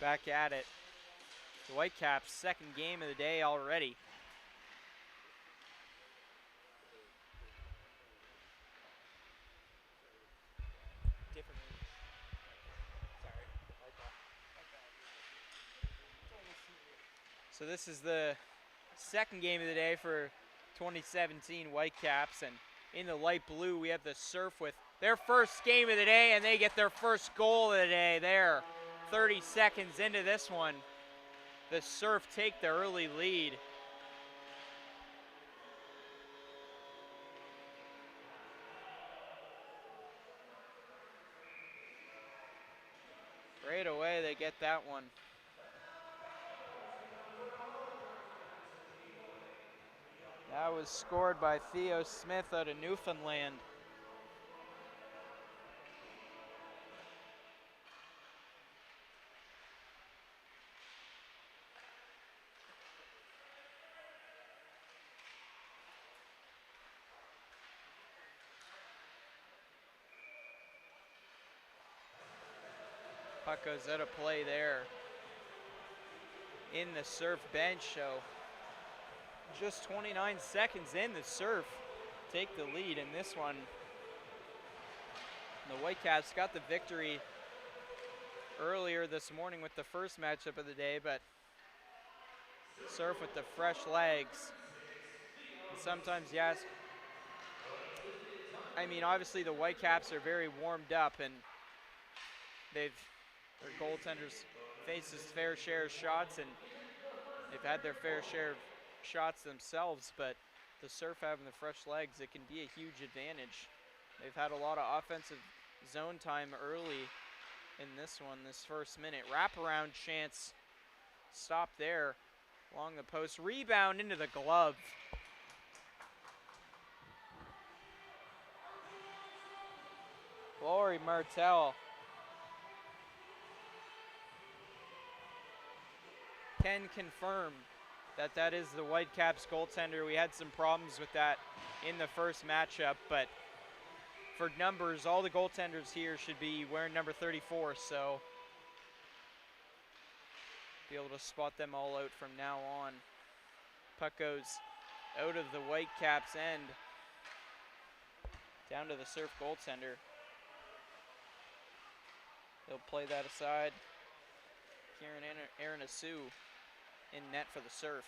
back at it. The Whitecaps' second game of the day already. So this is the second game of the day for 2017 Whitecaps, and in the light blue we have the Surf with their first game of the day, and they get their first goal of the day there. 30 seconds into this one, the Surf take the early lead. Right away they get that one. That was scored by Theo Smith out of Newfoundland. Puck goes out of play there in the Surf bench show. Just 29 seconds in, the Surf take the lead in this one. The Whitecaps got the victory earlier this morning with the first matchup of the day, but Surf with the fresh legs. And sometimes, yes, I mean, obviously the Whitecaps are very warmed up, and their goaltenders faced his fair share of shots, and they've had their fair share of shots themselves, but the Surf having the fresh legs, it can be a huge advantage. They've had a lot of offensive zone time early in this one, this first minute. Wraparound chance, stop there along the post. Rebound into the glove. Laurie Martel can confirm that that is the Whitecaps goaltender. We had some problems with that in the first matchup, but for numbers, all the goaltenders here should be wearing number 34, so be able to spot them all out from now on. Puck goes out of the Whitecaps end, down to the Surf goaltender. They'll play that aside. Aaron Asu in net for the Surf.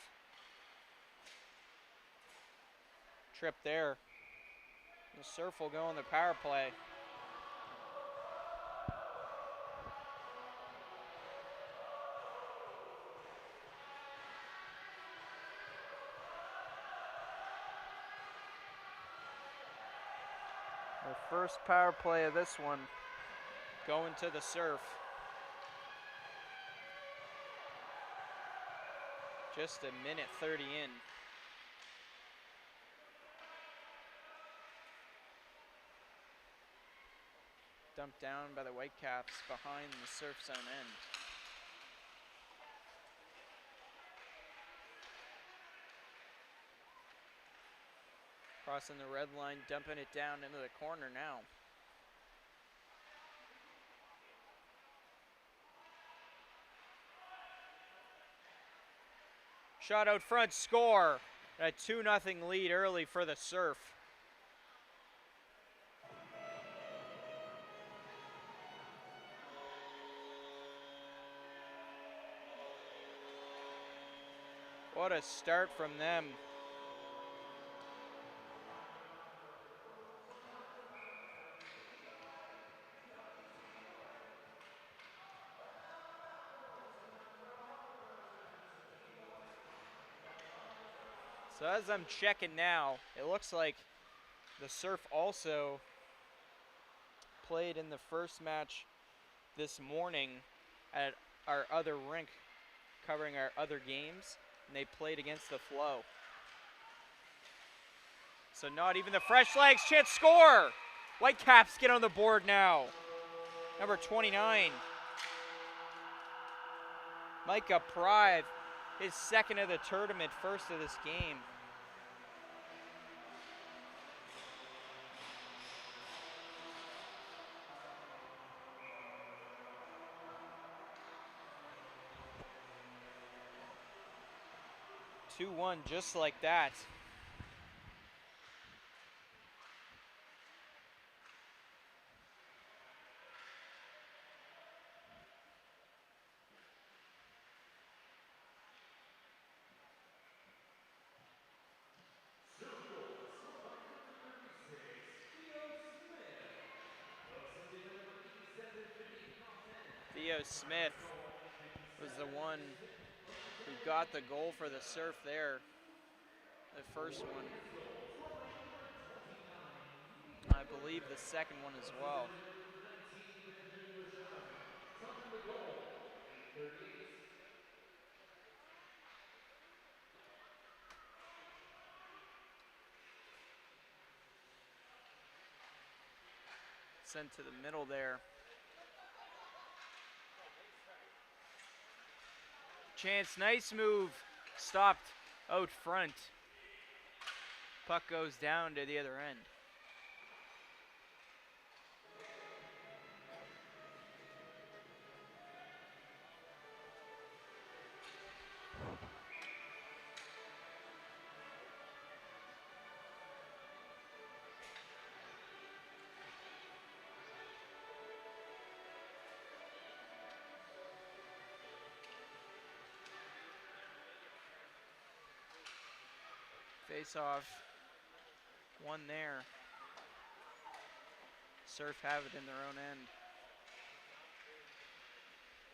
Trip there. The Surf will go on the power play. The first power play of this one going to the Surf. Just a minute 30 in. Dumped down by the Whitecaps behind the Surf zone end. Crossing the red line, dumping it down into the corner now. Shot out front, score. A 2-0 lead early for the Surf. What a start from them. So as I'm checking now, it looks like the Surf also played in the first match this morning at our other rink, covering our other games, and they played against the Flow. So not even the fresh legs, chance score! Whitecaps get on the board now. Number 29. Micah Prive, his second of the tournament, first of this game. 2-1 just like that. Theo Smith was the one who got the goal for the Surf there. The first one. I believe the second one as well. Sent to the middle there. Chance, nice move. Stopped out front. Puck goes down to the other end. Face off. One there. Surf have it in their own end.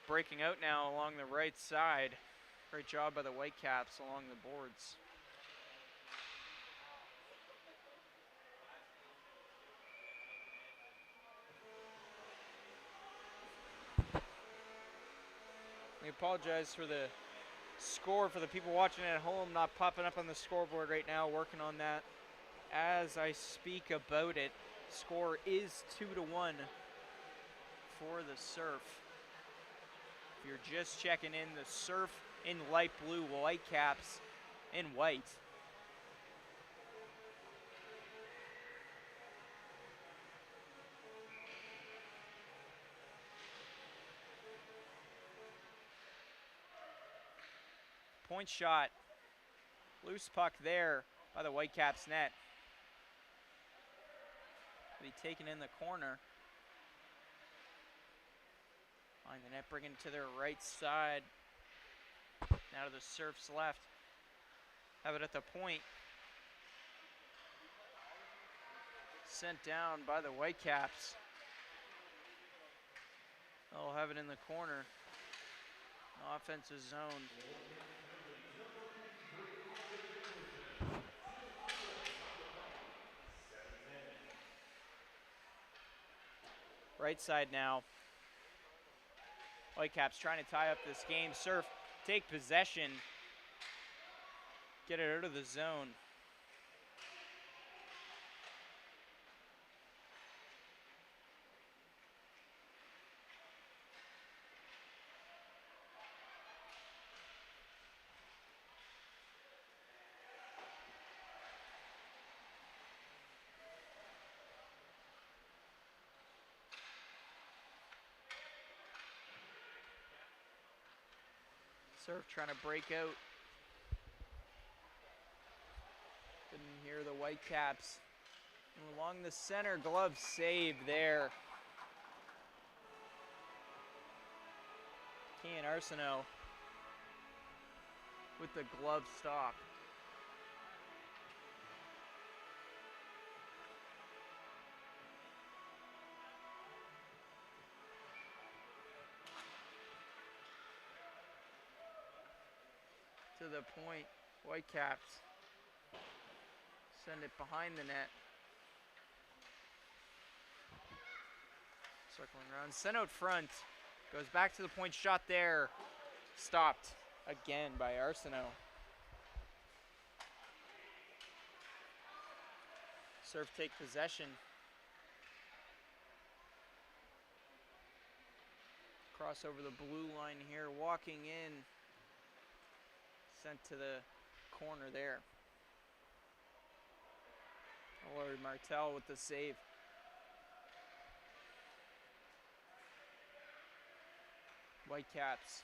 Breaking out now along the right side. Great job by the Whitecaps along the boards. We apologize for the score for the people watching at home, not popping up on the scoreboard right now. Working on that as I speak about it. Score is 2-1 for the Surf. If you're just checking in, the Surf in light blue, Whitecaps in white. Point shot. Loose puck there by the Whitecaps net. Be taken in the corner. Find the net, bring it to their right side. Now to the Surf's left. Have it at the point. Sent down by the Whitecaps. They'll have it in the corner. Offensive zone. Right side now. Whitecaps trying to tie up this game. Surf take possession. Get it out of the zone. Surf trying to break out. Didn't hear the Whitecaps. And along the center, glove save there. Kian Arsenault with the glove stop. To the point, Whitecaps send it behind the net. Circling around, sent out front, goes back to the point, shot there, stopped again by Arsenault. Surf take possession. Cross over the blue line here, walking in. Sent to the corner there. Laurie Martel with the save. Whitecaps.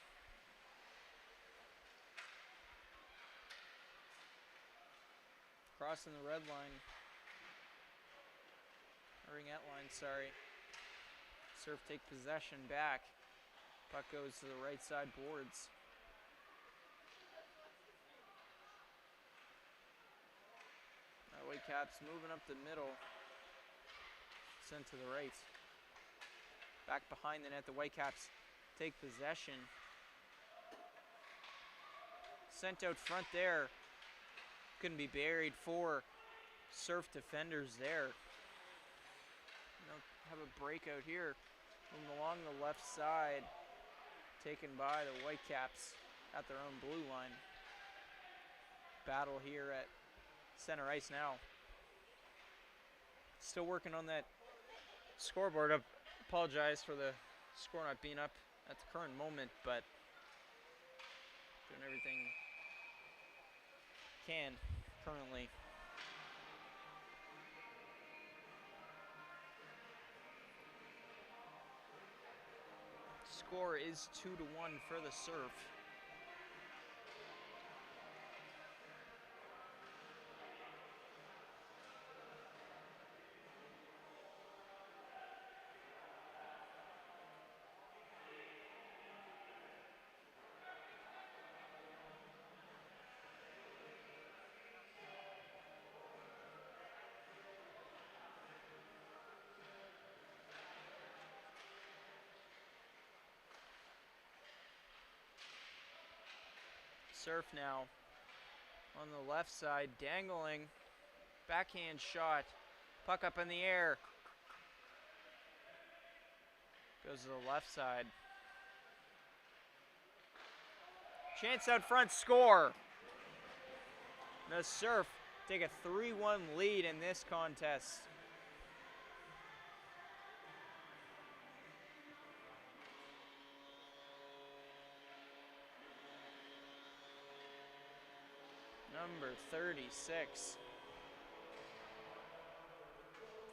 crossing the red line. Ringette line, sorry. Surf take possession back. Puck goes to the right side boards. Whitecaps moving up the middle. Sent to the right. Back behind the net, the Whitecaps take possession. Sent out front there. Couldn't be buried. 4 Surf defenders there. Have a breakout here. Moving along the left side. Taken by the Whitecaps at their own blue line. Battle here at center ice now. Still working on that scoreboard. I apologize for the score not being up at the current moment, but doing everything can currently. Score is 2-1 for the Surf. Surf now on the left side, dangling, backhand shot, puck up in the air, goes to the left side. Chance out front, score. The Surf take a 3-1 lead in this contest. Number 36.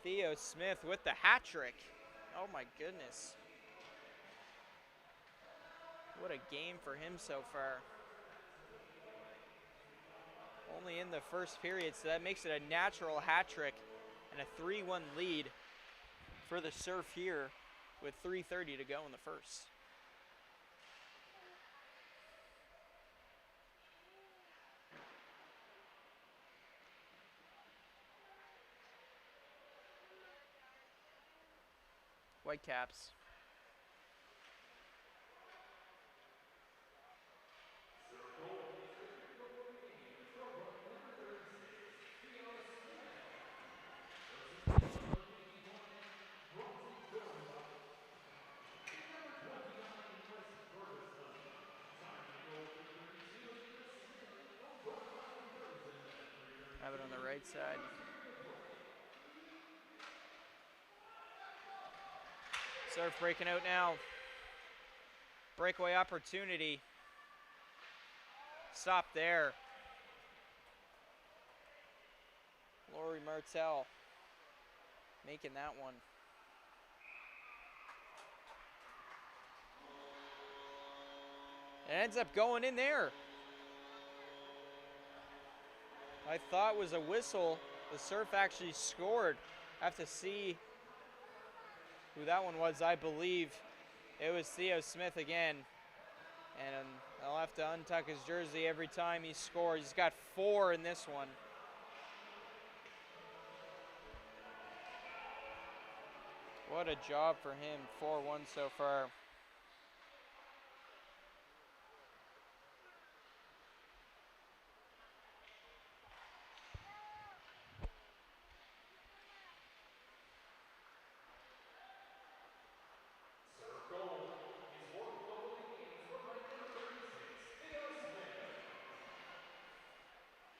Theo Smith with the hat trick. Oh my goodness. What a game for him so far. Only in the first period, so that makes it a natural hat trick and a 3-1 lead for the Surf here with 3:30 to go in the first. Whitecaps. Have it on the right side. Surf breaking out now. Breakaway opportunity. Stop there. Lori Martell making that one. It ends up going in there. I thought was a whistle. The Surf actually scored. I have to see who that one was. I believe it was Theo Smith again. And I'll have to untuck his jersey every time he scores. He's got 4 in this one. What a job for him. 4-1 so far.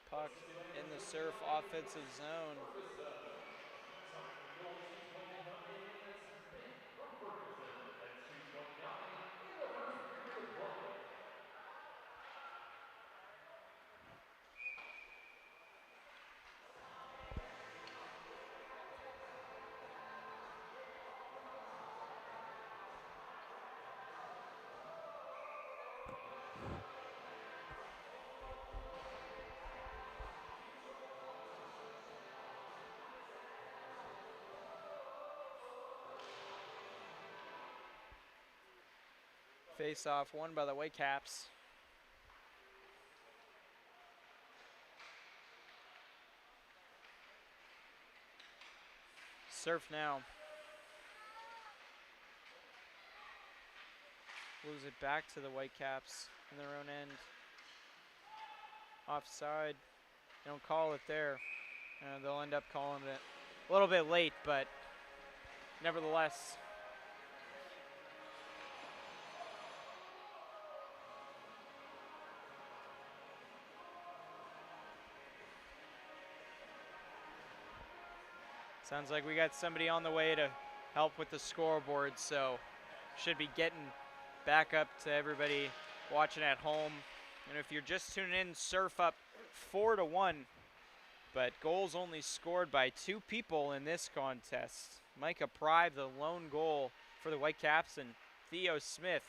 Puck in the Surf offensive zone. Face off won by the Whitecaps. Surf now. Lose it back to the Whitecaps in their own end. Offside. They don't call it there. They'll end up calling it a little bit late, but nevertheless. Sounds like we got somebody on the way to help with the scoreboard, so should be getting back up to everybody watching at home. And if you're just tuning in, Surf up 4-1, but goals only scored by 2 people in this contest. Micah Pryve, the lone goal for the Whitecaps, and Theo Smith,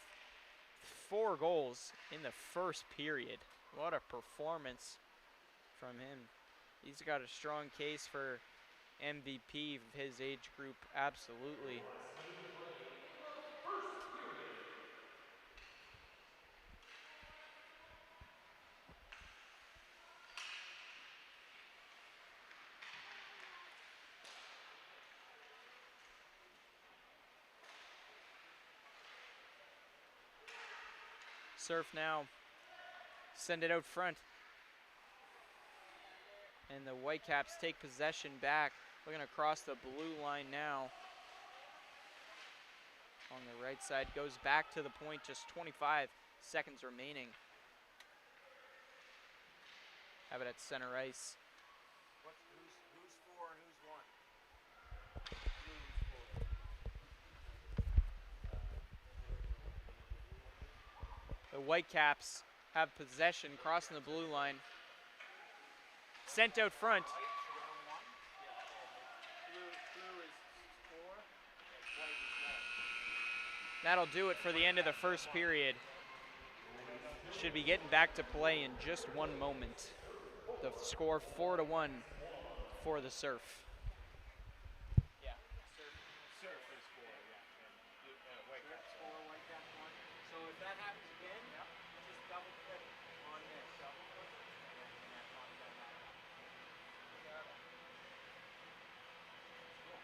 4 goals in the first period. What a performance from him. He's got a strong case for MVP of his age group, absolutely. Surf now, send it out front. And the Whitecaps take possession back. Looking across the blue line now. On the right side, goes back to the point, just 25 seconds remaining. Have it at center ice. Who's 4 and who's 1? The Whitecaps have possession, crossing the blue line. Sent out front. That'll do it for the end of the first period. Should be getting back to play in just one moment. The score 4-1 for the Surf. Yeah, Surf is 4, yeah. Whitecaps 4, Whitecaps 1. So if that happens again, just double click on this. Double click, and that comes down that. Cool.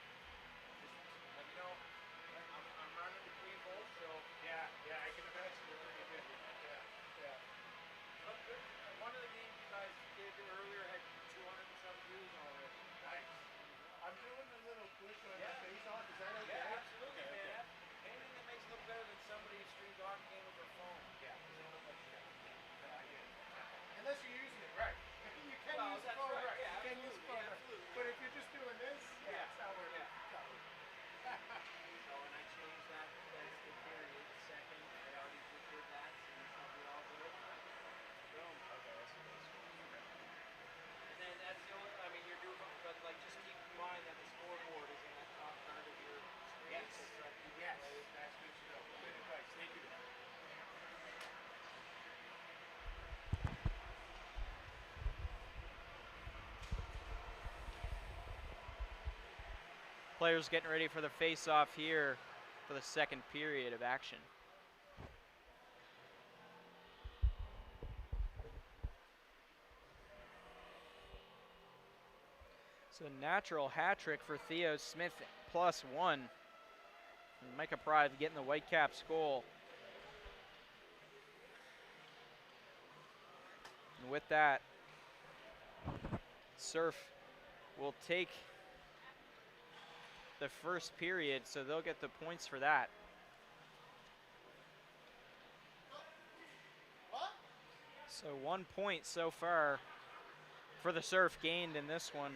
Just let me know. I'm running between both, so. Yeah, I can imagine you're pretty busy. Yeah. One of the games you guys did earlier had 200 and some views already. Nice. I'm doing a little push on the face off. Is that okay? Yeah, absolutely, man. Anything that makes it look better than somebody who streams hockey game with their phone. Yeah. Unless you're using it right. You can use the phone right. Yeah, you can use the phone right. But if you're just doing this, it's not working. So when I change that, that's the period, the second. I already did that, so you should be all good. Boom. Okay, that's good. And then that's the only, I mean, you're doing, but like just keep in mind that the scoreboard is in that top part of your screen. Yes. Yes. That's good to know. Good advice. Thank you. Players getting ready for the face-off here for the second period of action. So natural hat trick for Theo Smith, +1. And Micah Pryve getting the Whitecaps goal. And with that, Surf will take the first period, so they'll get the points for that. So 1 point so far for the Surf gained in this one,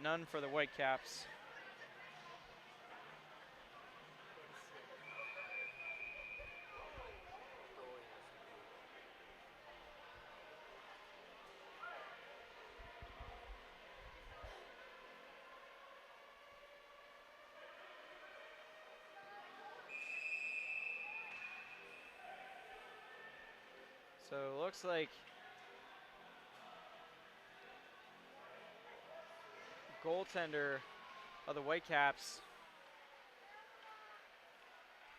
none for the Whitecaps. So it looks like goaltender of the Whitecaps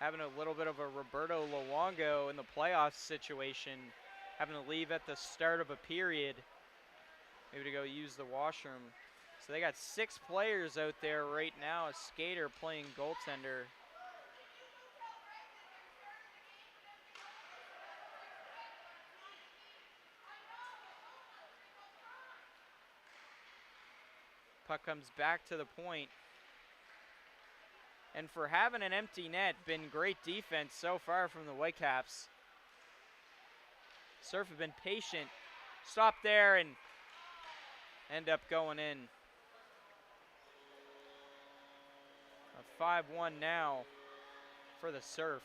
having a little bit of a Roberto Luongo in the playoff situation, having to leave at the start of a period, maybe to go use the washroom. So they got 6 players out there right now, a skater playing goaltender. Puck comes back to the point. And for having an empty net, been great defense so far from the Whitecaps. Surf have been patient, stop there and end up going in. A 5-1 now for the Surf.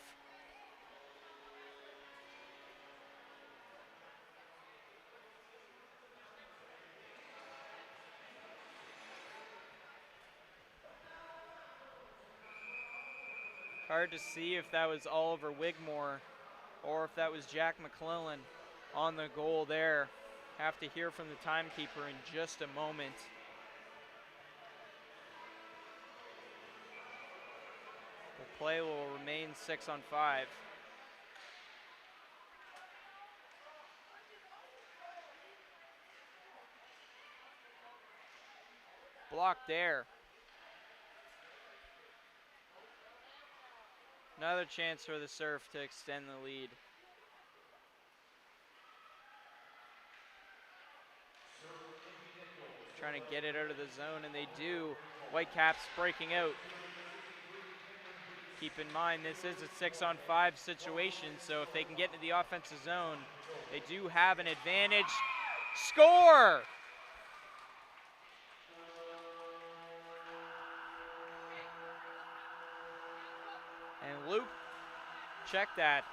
Hard to see if that was Oliver Wigmore or if that was Jack McClellan on the goal there. Have to hear from the timekeeper in just a moment. The play will remain 6-on-5. Blocked there. Another chance for the Surf to extend the lead. Trying to get it out of the zone, and they do. Whitecaps breaking out. Keep in mind, this is a 6-on-5 situation, so if they can get into the offensive zone, they do have an advantage. Score! And Luke, check that.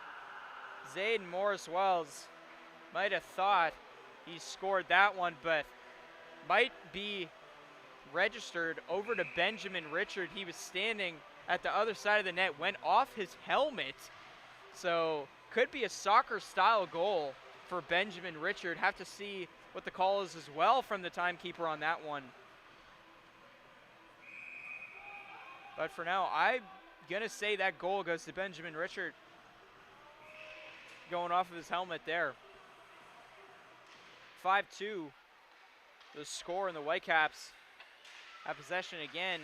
Zayden Morris-Wells might have thought he scored that one, but might be registered over to Benjamin Richard. He was standing at the other side of the net, went off his helmet. So could be a soccer-style goal for Benjamin Richard. Have to see what the call is as well from the timekeeper on that one. But for now, I'm going to say that goal goes to Benjamin Richard. Going off of his helmet there. 5-2, the score, in the Whitecaps have possession again.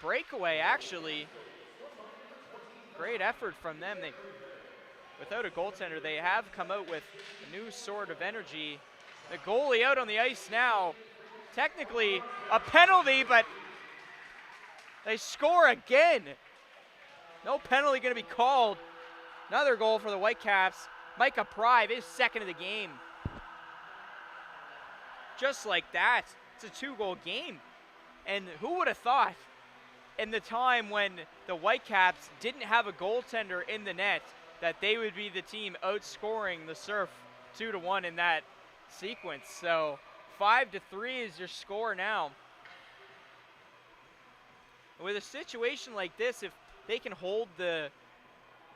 Breakaway, actually. Great effort from them. They, without a goaltender, they have come out with a new sort of energy. The goalie out on the ice now. Technically a penalty, but they score again. No penalty going to be called. Another goal for the Whitecaps. Micah Pryve, his second of the game. Just like that, it's a 2-goal game. And who would have thought in the time when the Whitecaps didn't have a goaltender in the net that they would be the team outscoring the Surf 2-1 in that sequence. So 5-3 is your score now. With a situation like this, if they can hold the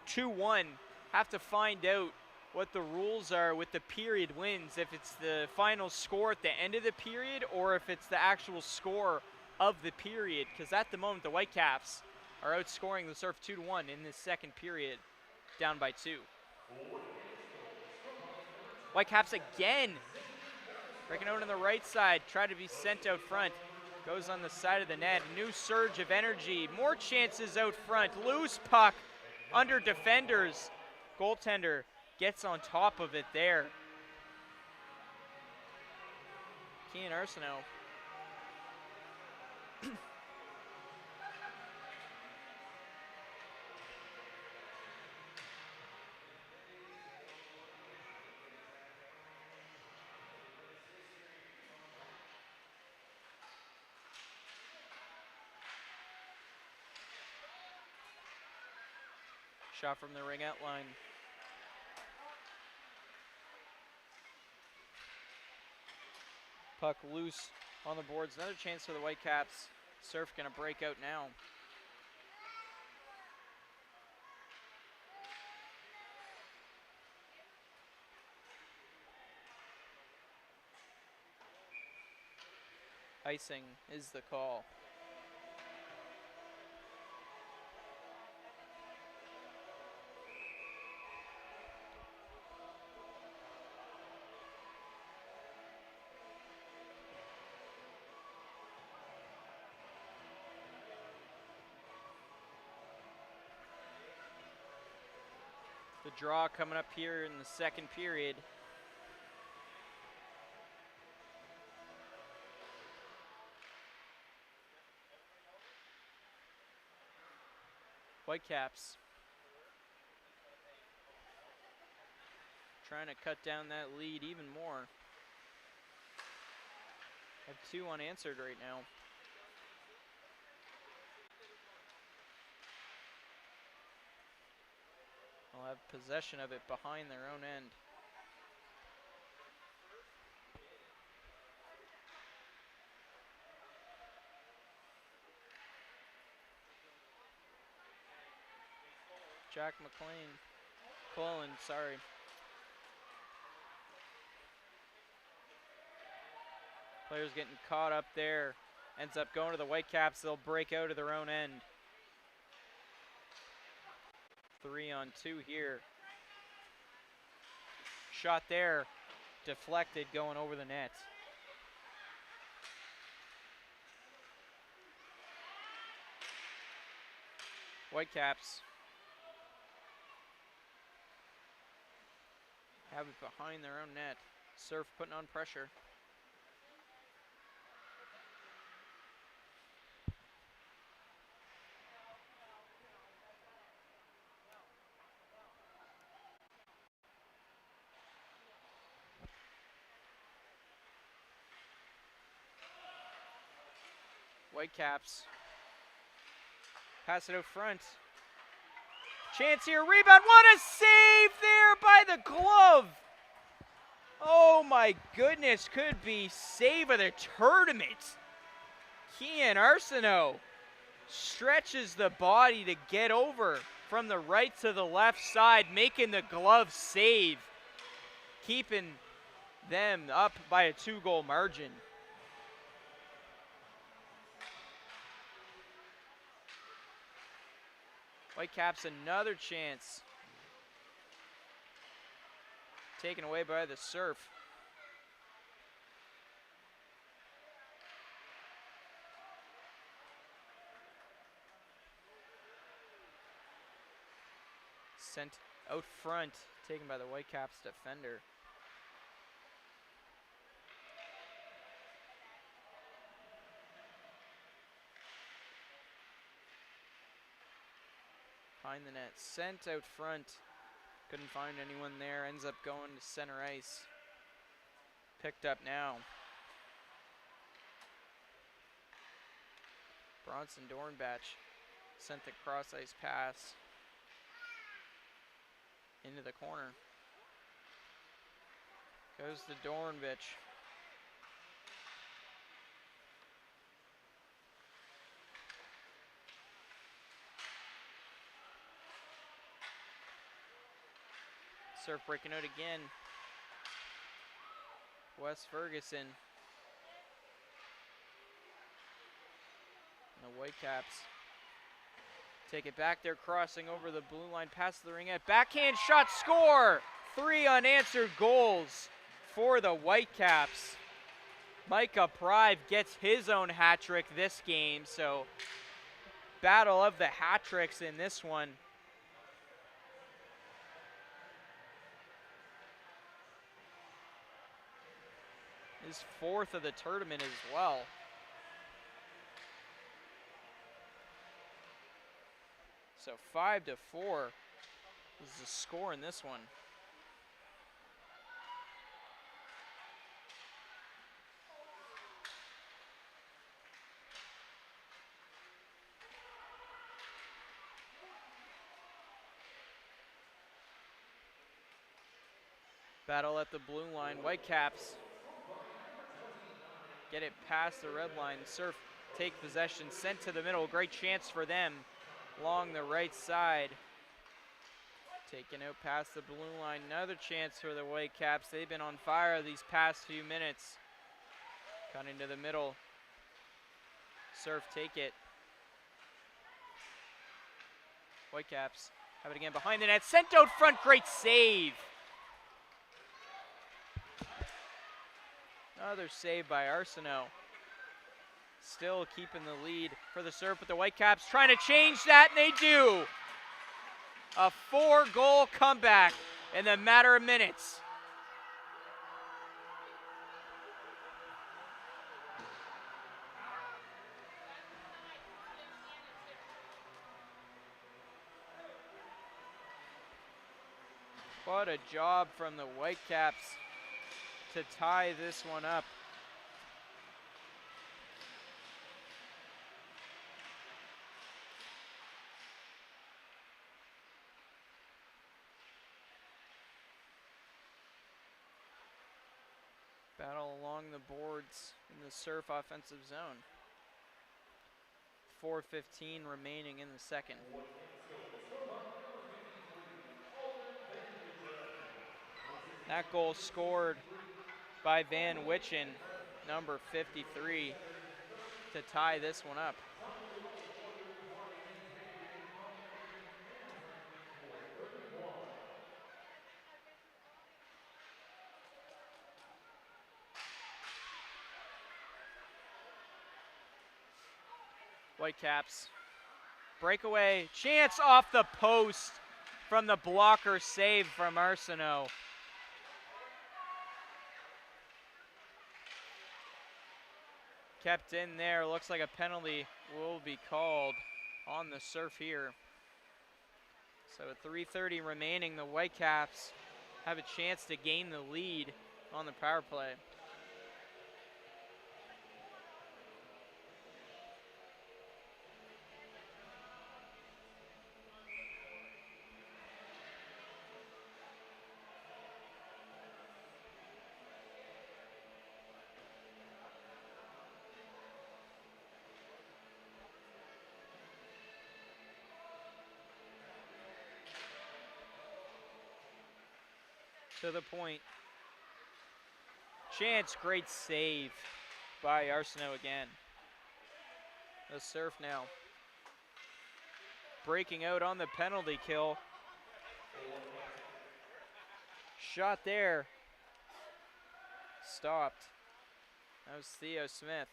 2-1, have to find out what the rules are with the period wins, if it's the final score at the end of the period or if it's the actual score of the period, because at the moment the Whitecaps are outscoring the Surf 2-1 in this second period, down by 2. Whitecaps again breaking out on the right side, try to be sent out front. Goes on the side of the net. New surge of energy. More chances out front. Loose puck under defenders. Goaltender gets on top of it there. Kean Arsenault. Shot from the ring-out line. Puck loose on the boards. Another chance for the Whitecaps. Surf gonna break out now. Icing is the call. The draw coming up here in the second period. Whitecaps trying to cut down that lead even more. Have 2 unanswered right now. They'll have possession of it behind their own end. Jack Cullen, sorry. Players getting caught up there. Ends up going to the Whitecaps. They'll break out of their own end. 3-on-2 here. Shot there. Deflected, going over the net. Whitecaps have it behind their own net. Surf putting on pressure. Whitecaps pass it out front. Chance here, rebound. What a save there by the glove. Oh my goodness, could be save of the tournament. Kian Arsenault stretches the body to get over from the right to the left side, making the glove save, keeping them up by a 2-goal margin. Whitecaps another chance. Taken away by the Surf. Sent out front, taken by the Whitecaps defender. Behind the net, sent out front. Couldn't find anyone there, ends up going to center ice. Picked up now. Bronson Dornbach sent the cross ice pass into the corner. Goes to Dornbach. Surf breaking out again. Wes Ferguson. And the Whitecaps take it back. They're crossing over the blue line, past the ring at backhand shot, score! 3 unanswered goals for the Whitecaps. Micah Prive gets his own hat trick this game, so battle of the hat tricks in this one. His 4th of the tournament as well. So 5-4 is the score in this one. Battle at the blue line. Whitecaps get it past the red line. Surf take possession, sent to the middle. Great chance for them along the right side. Taken out past the blue line. Another chance for the Whitecaps. They've been on fire these past few minutes. Cutting to the middle. Surf take it. Whitecaps have it again behind the net. Sent out front. Great save. Another save by Arsenault. Still keeping the lead for the Surf, but the Whitecaps trying to change that, and they do. A 4-goal comeback in the matter of minutes. What a job from the Whitecaps to tie this one up. Battle along the boards in the Surf offensive zone. 4:15 remaining in the second. That goal scored by Van Witchen, number 53, to tie this one up. Whitecaps. Breakaway, chance off the post from the blocker, save from Arsenault. Kept in there, looks like a penalty will be called on the Surf here. So with 3:30 remaining, the Whitecaps have a chance to gain the lead on the power play. To the point. Chance, great save by Arsenault again. The Surf now breaking out on the penalty kill. Shot there. Stopped. That was Theo Smith.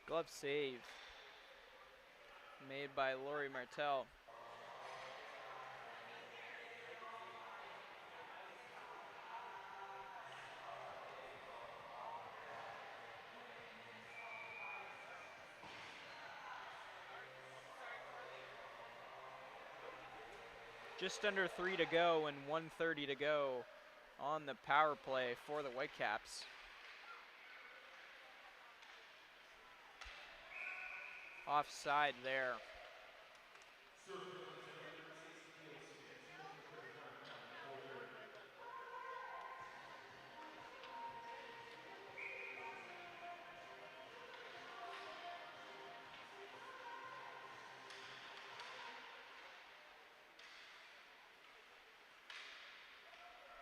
Glove save made by Laurie Martel. Just under 3 to go and 1:30 to go on the power play for the Whitecaps. Offside there.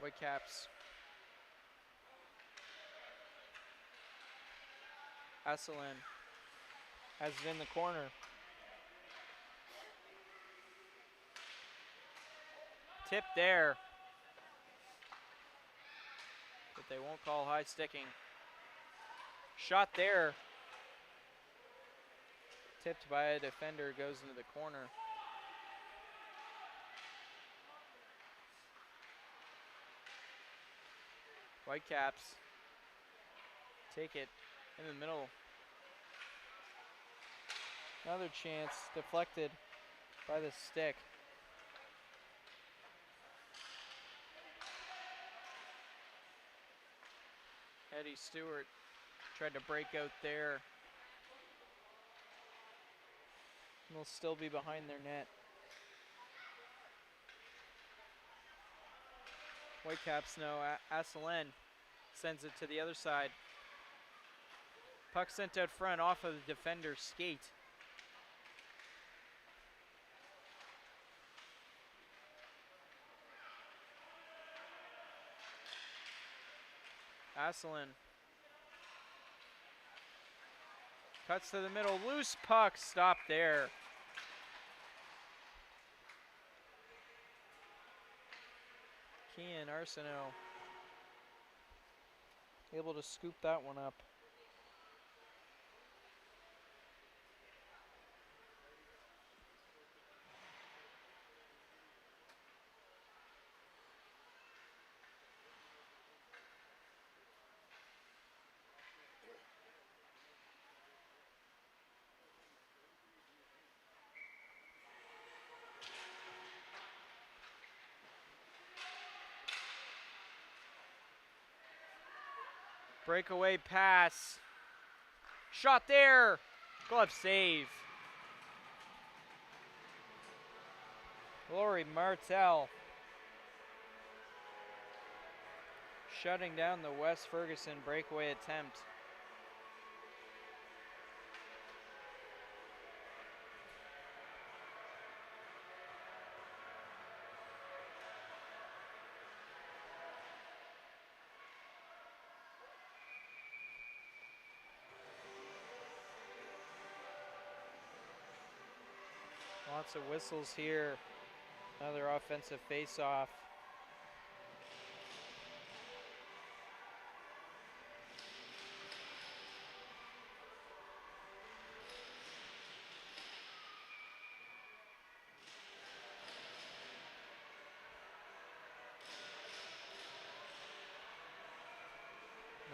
Whitecaps. Esselin has it in the corner. Tip there. But they won't call high sticking. Shot there. Tipped by a defender, goes into the corner. Whitecaps take it in the middle. Another chance deflected by the stick. Eddie Stewart tried to break out there. Will still be behind their net. Whitecaps know Asselin sends it to the other side. Puck sent out front off of the defender's skate. Asselin cuts to the middle, loose puck, stopped there. Kian Arsenault able to scoop that one up. Breakaway pass. Shot there. Glove save. Lori Martell shutting down the West Ferguson breakaway attempt. Lots of whistles here. Another offensive face-off.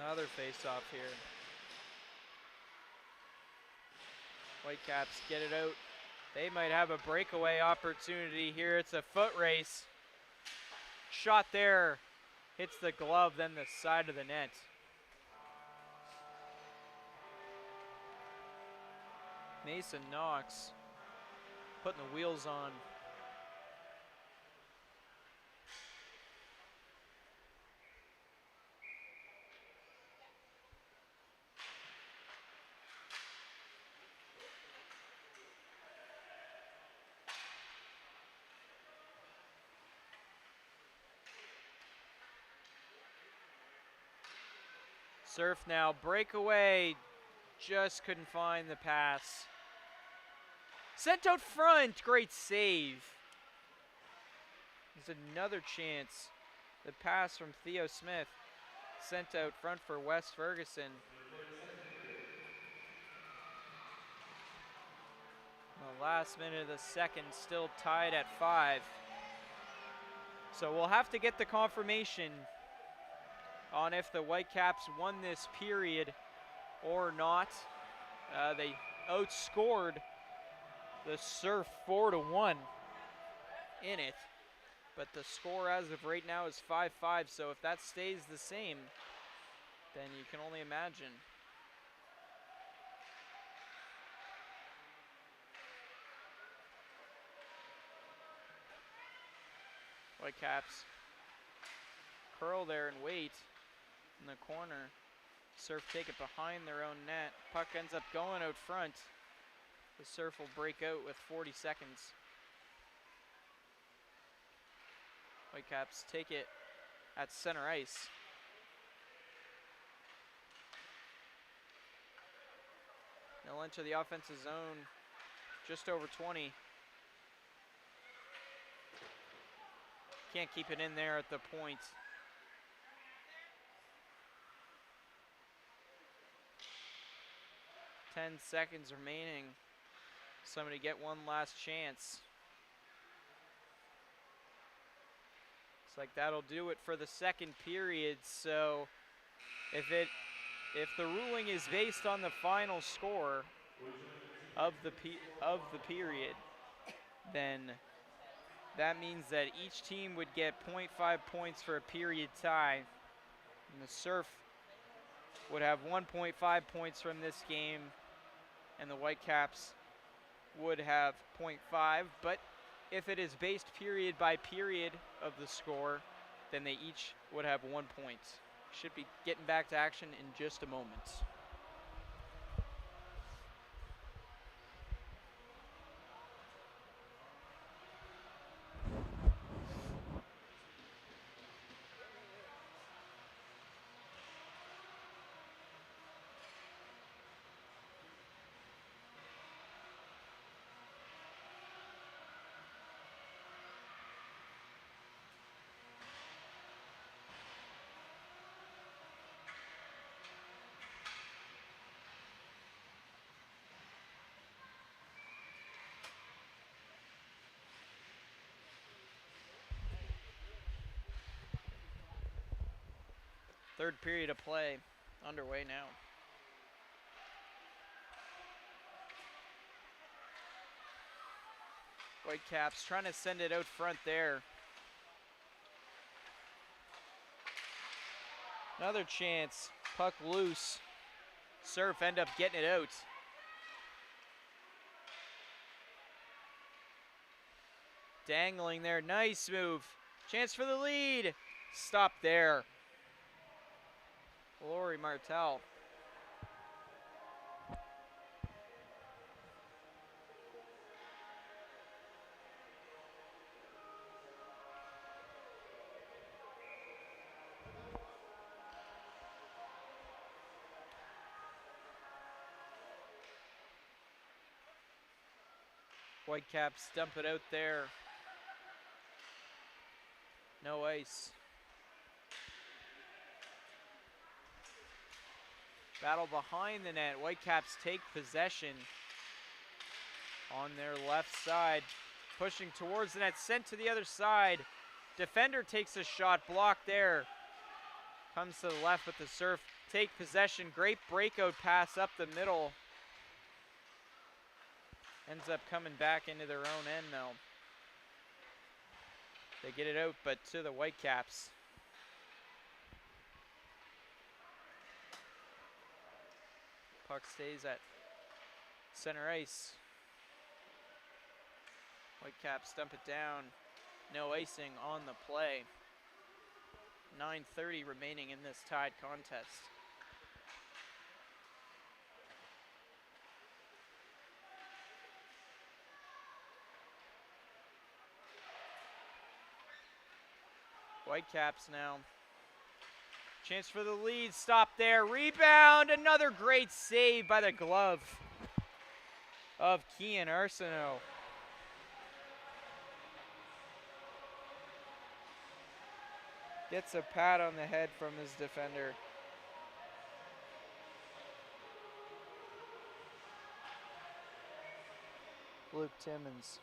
Another face-off here. Whitecaps get it out. They might have a breakaway opportunity here. It's a foot race. Shot there. Hits the glove, then the side of the net. Mason Knox putting the wheels on. Surf now, breakaway, just couldn't find the pass. Sent out front, great save. There's another chance. The pass from Theo Smith, sent out front for West Ferguson. The last minute of the second, still tied at 5. So we'll have to get the confirmation on if the Whitecaps won this period or not. They outscored the Surf 4-1 in it, but the score as of right now is 5-5, so if that stays the same, then you can only imagine. Whitecaps curl there and wait in the corner. Surf take it behind their own net. Puck ends up going out front. The Surf will break out with 40 seconds. Whitecaps take it at center ice. They'll enter the offensive zone just over 20. Can't keep it in there at the point. Ten seconds remaining. Somebody get one last chance. Looks like that'll do it for the second period. So if the ruling is based on the final score of the period, then that means that each team would get 0.5 points for a period tie. And the Surf would have 1.5 points from this game, and the Whitecaps would have 0.5. But if it is based period by period of the score, then they each would have 1 point. Should be getting back to action in just a moment. Third period of play underway now. Whitecaps trying to send it out front there. Another chance. Puck loose. Surf end up getting it out. Dangling there. Nice move. Chance for the lead. Stop there. Lori Martel. Whitecaps dump it out there. No ice. Battle behind the net. Whitecaps take possession on their left side. Pushing towards the net, sent to the other side. Defender takes a shot, blocked there. Comes to the left with the Surf. Take possession, great breakout pass up the middle. Ends up coming back into their own end though. They get it out, but to the Whitecaps. Puck stays at center ice. Whitecaps dump it down. No icing on the play. 9:30 remaining in this tied contest. Whitecaps now. Chance for the lead, stop there, rebound, another great save by the glove of Kian Arsenault. Gets a pat on the head from his defender. Luke Timmons.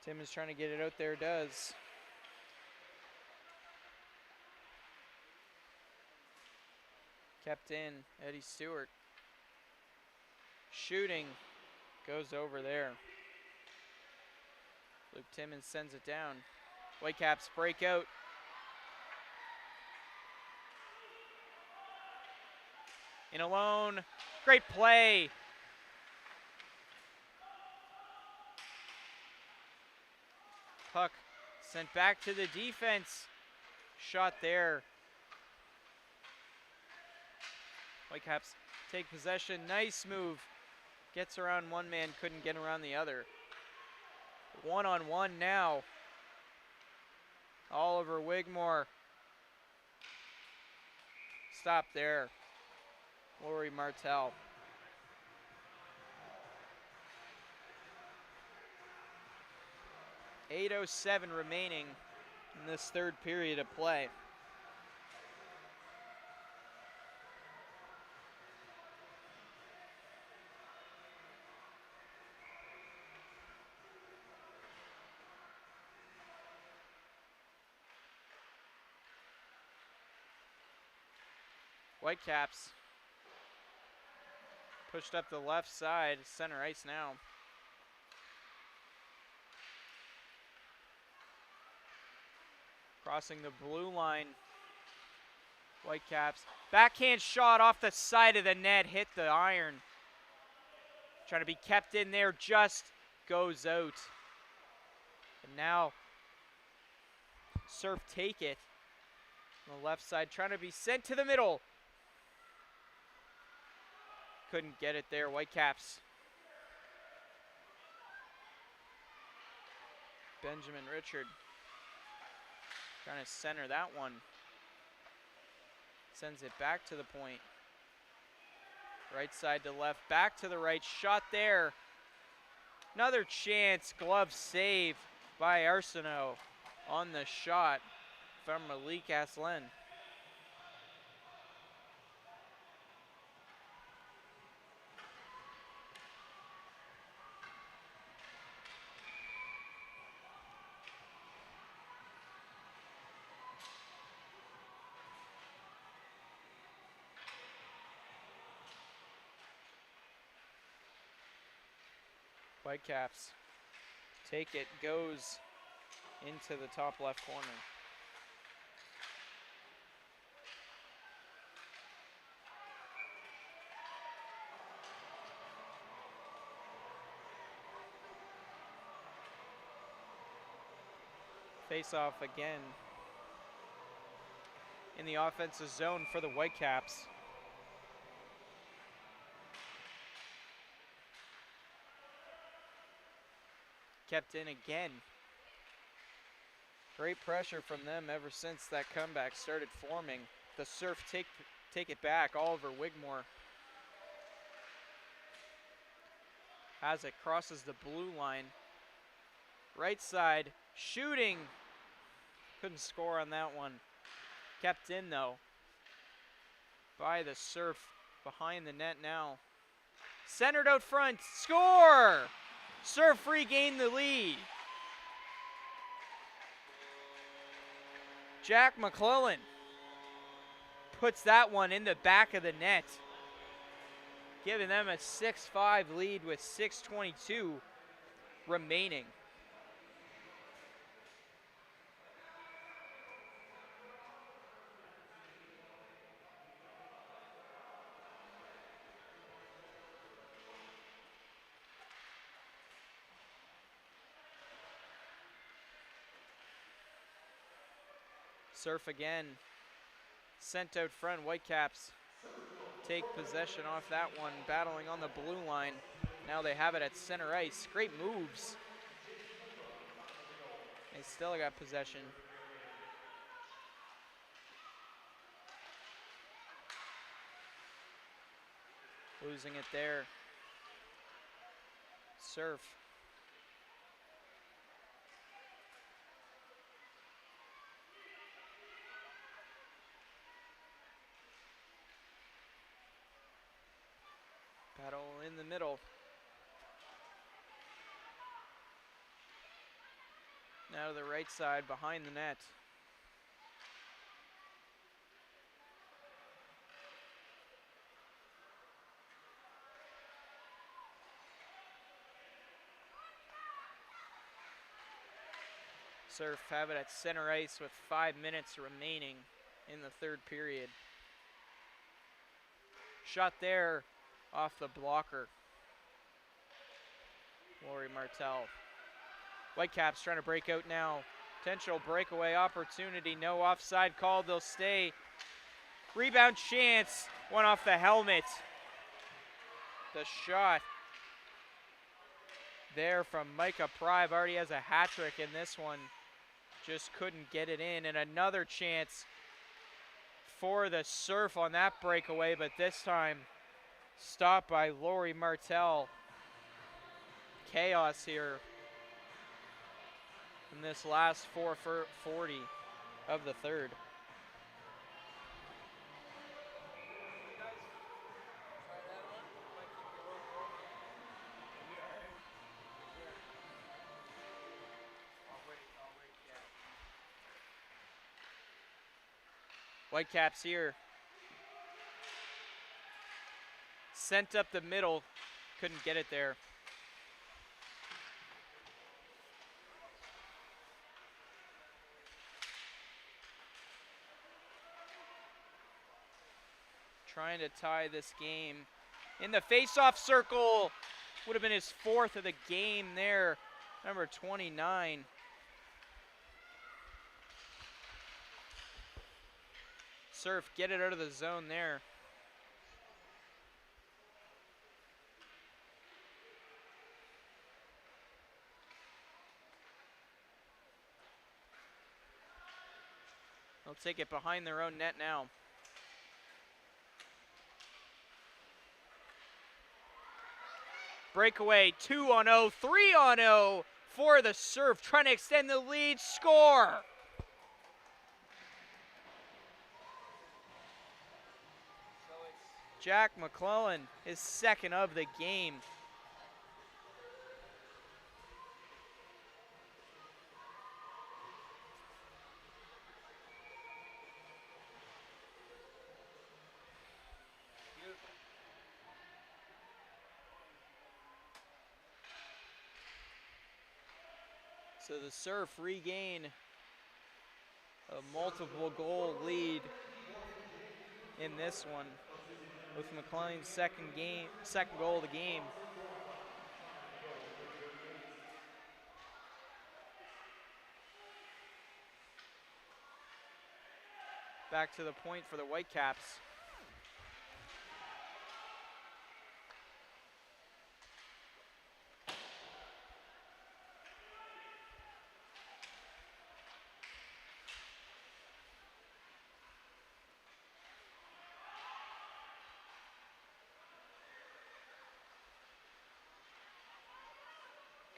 Timmons trying to get it out there, does. Kept in, Eddie Stewart. Shooting, goes over there. Luke Timmons sends it down. Whitecaps break out. In alone, great play. Puck sent back to the defense. Shot there. Whitecaps take possession. Nice move. Gets around one man, couldn't get around the other. 1-on-1 now. Oliver Wigmore. Stop there. Lori Martel. .807 remaining in this third period of play. Whitecaps pushed up the left side, center ice now. Crossing the blue line. Whitecaps. Backhand shot off the side of the net, hit the iron. Trying to be kept in there, just goes out. And now Surf take it. On the left side, trying to be sent to the middle. Couldn't get it there, Whitecaps. Benjamin Richard trying to center that one. Sends it back to the point. Right side to left, back to the right, shot there. Another chance, glove save by Arsenault on the shot from Malik Aslen. Whitecaps take it, goes into the top left corner. Face off again in the offensive zone for the Whitecaps. Kept in again. Great pressure from them ever since that comeback started forming. The Surf take it back. Oliver Wigmore has it, crosses the blue line. Right side, shooting. Couldn't score on that one. Kept in though by the Surf, behind the net now. Centered out front, score! Surf regained the lead. Jack McClellan puts that one in the back of the net, giving them a 6-5 lead with 6:22 remaining. Surf again, sent out front. Whitecaps take possession off that one, battling on the blue line. Now they have it at center ice. Great moves. They still got possession. Losing it there. Surf. Battle in the middle. Now to the right side, behind the net. Surf have it at center ice with 5 minutes remaining in the third period. Shot there off the blocker. Laurie Martell. Whitecaps trying to break out now. Potential breakaway opportunity. No offside call. They'll stay. Rebound chance. One off the helmet. The shot there from Micah Prive. Already has a hat trick in this one. Just couldn't get it in. And another chance for the Surf on that breakaway, but this time stopped by Laurie Martell. Chaos here in this last 4:40 of the third. Whitecaps here. Sent up the middle, couldn't get it there. Trying to tie this game in the face-off circle. Would have been his fourth of the game there. Number 29. Surf get it out of the zone there. They'll take it behind their own net now. Breakaway, 2-on-0, 3-on-0 for the Surf, trying to extend the lead, score! Jack McClellan, his second of the game. So the Surf regain a multiple goal lead in this one with McLean's second goal of the game. Back to the point for the Whitecaps.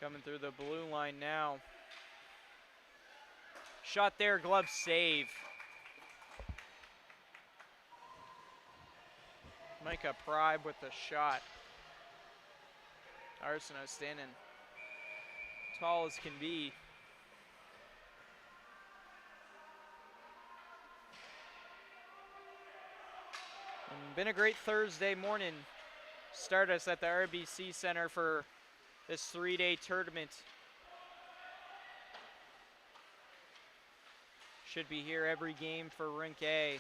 Coming through the blue line now. Shot there, glove save. Micah Pribe with the shot. Arsenault standing tall as can be. And been a great Thursday morning. Start us at the RBC Center for this 3-day tournament. Should be here every game for Rink A.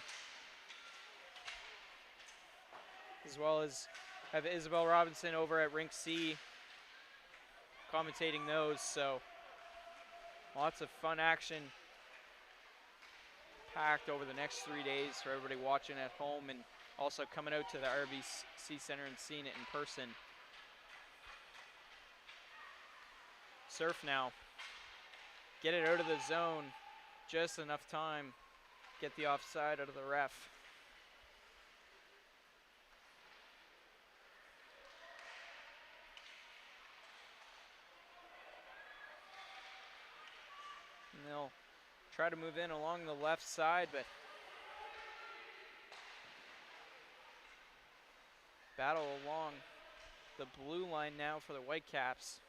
As well as have Isabel Robinson over at Rink C commentating those, so lots of fun action packed over the next 3 days for everybody watching at home and also coming out to the RBC Center and seeing it in person. Surf now. Get it out of the zone. Just enough time. Get the offside out of the ref. And they'll try to move in along the left side, but battle along the blue line now for the Whitecaps.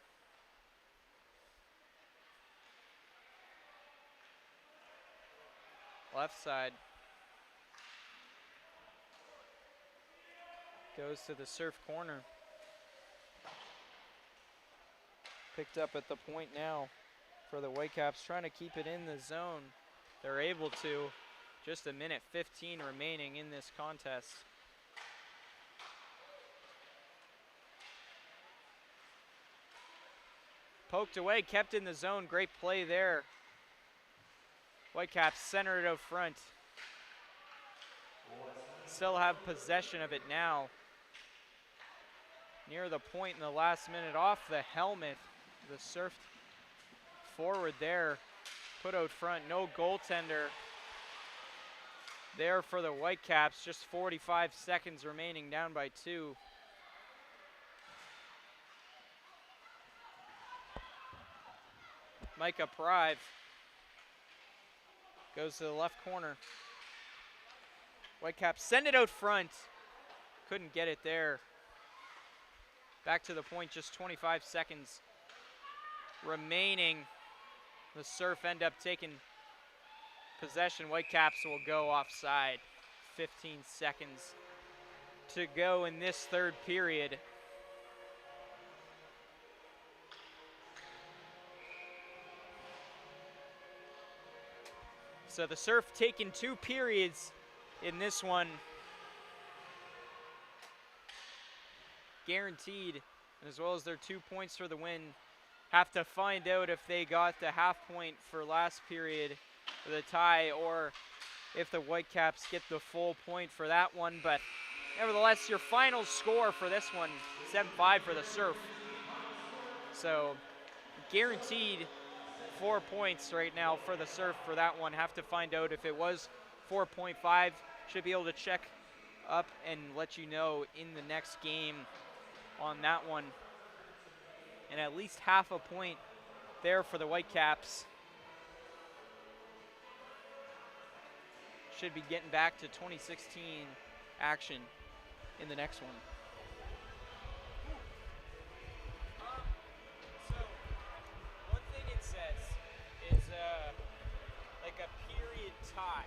Left side. Goes to the Surf corner. Picked up at the point now for the Whitecaps, trying to keep it in the zone. They're able to. Just a minute 15 remaining in this contest. Poked away, kept in the zone. Great play there. Whitecaps center it out front. Still have possession of it now. Near the point in the last minute, off the helmet. The Surf forward there. Put out front, no goaltender there for the Whitecaps. Just 45 seconds remaining, down by 2. Micah Prive goes to the left corner. Whitecaps send it out front. Couldn't get it there. Back to the point, just 25 seconds remaining. The Surf end up taking possession. Whitecaps will go offside. 15 seconds to go in this third period. So the Surf taking 2 periods in this one. Guaranteed, and as well as their 2 points for the win. Have to find out if they got the half point for last period for the tie, or if the Whitecaps get the full point for that one. But nevertheless, your final score for this one, 7-5 for the Surf. So guaranteed 4 points right now for the Surf for that one. Have to find out if it was 4.5. Should be able to check up and let you know in the next game on that one. And at least half a point there for the Whitecaps. Should be getting back to 2016 action in the next one. So, one thing it says is like a period tie.